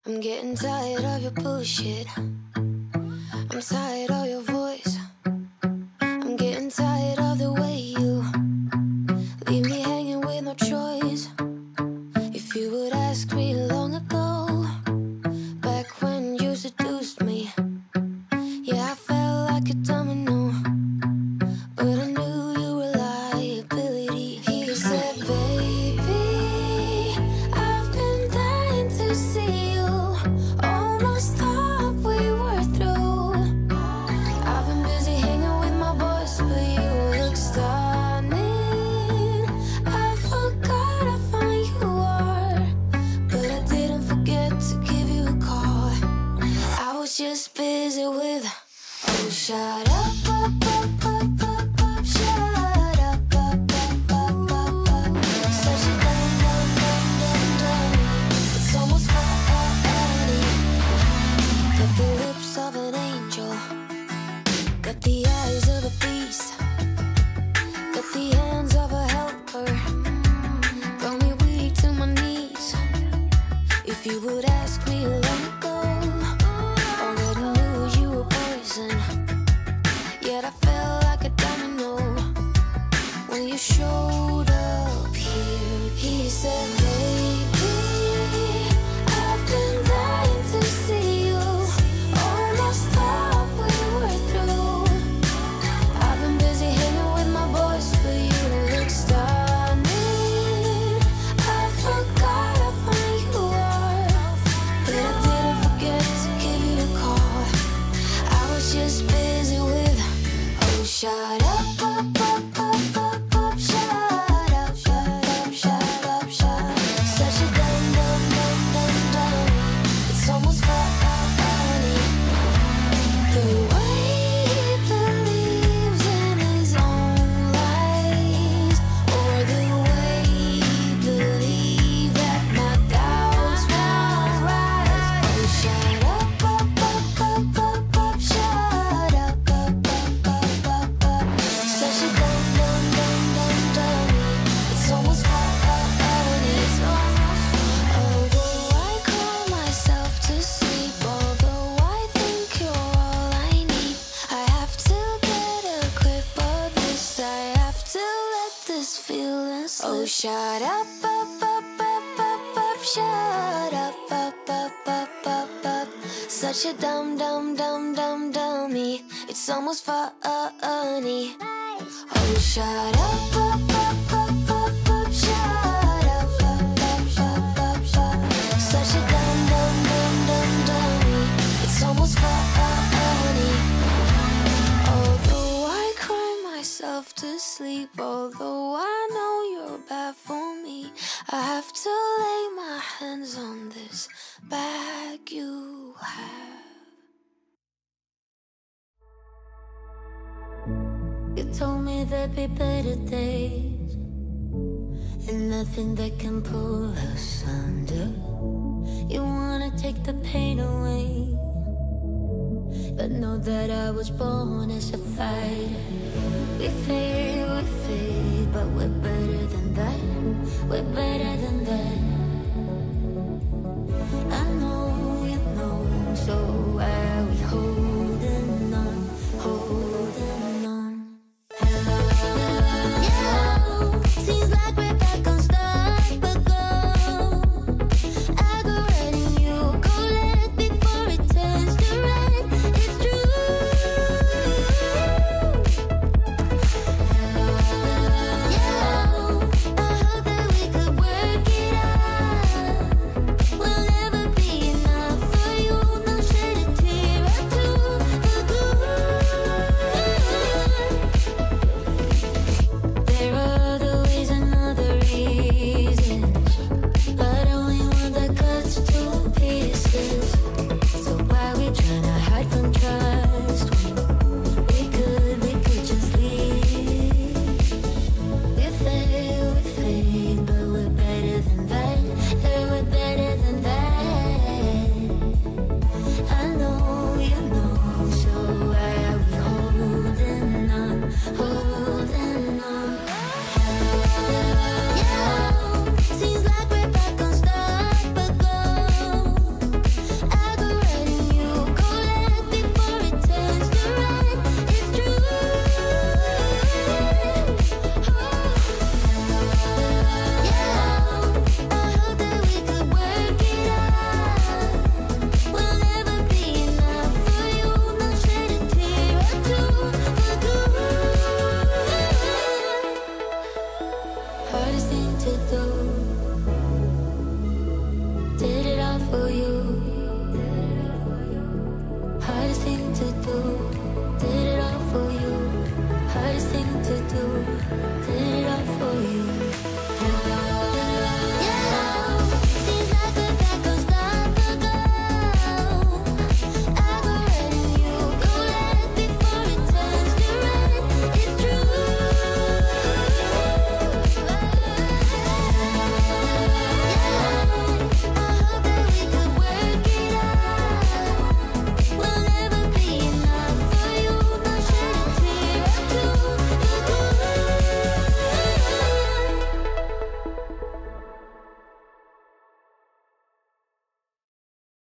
I'm getting tired of your bullshit. I'm tired of your voice. I'm getting tired of the way you leave me hanging with no choice. If you would ask me long ago, back when you seduced me, yeah, I felt like a domino, but I knew your reliability. He said, baby, I've been dying to see you. Almost thought we were through. I've been busy hanging with my boys, but you look stunning. I forgot how fine you are, but I didn't forget to give you a call. I was just busy with, oh, shut up, up, up, up, up, up, shut up, up, up, up, up, up. Such a dumb, dumb, dumb, dumb, dumb. It's almost funny. Got the lips of an angel, got the eyes of a beast, got the hands of a helper, got me weak to my knees. If you would ask me long ago, already knew you were poison. Yet I felt like a domino when you showed up here. He said, baby, I've been dying to see you. Almost thought we were through. I've been busy hanging with my boys, but you look stunning. I forgot how fine you are, but I didn't forget to give you a call. I was just busy with, oh, shut up, up, up, up, up, up, shut up, shut up, shut up. Such a dumb, dumb, dumb, dumb, dumb. It's almost funny. The way he believes in his own lies, or the way he believes that my doubts won't rise. Oh, shut up, up, up, up, up, up, shut up, up, up, up, up, up. Such a dumb, dumb, dumb, dumb, dummy. It's almost funny. Although I cry myself to sleep, although I think you're all I need, I have to get a grip of this. I have to let this feeling slip. Oh, shut up, up, up, up, up, up, shut up, up, up, up, up, up. Such a dumb, dumb, dumb, dumb, dummy. It's almost funny. Oh, shut up, up, up, up, up, up, shut up, up, up, up, up, up. Such a dumb, dumb, dumb, dumb, dummy. It's almost funny. Although I cry myself to sleep, although I know you're bad for me, I have to lay my hands on this bag you have. You told me there'd be better days, and nothing that can pull us under. You wanna take the pain away, but know that I was born as a fighter. We fade, but we're better than that. We're better than that.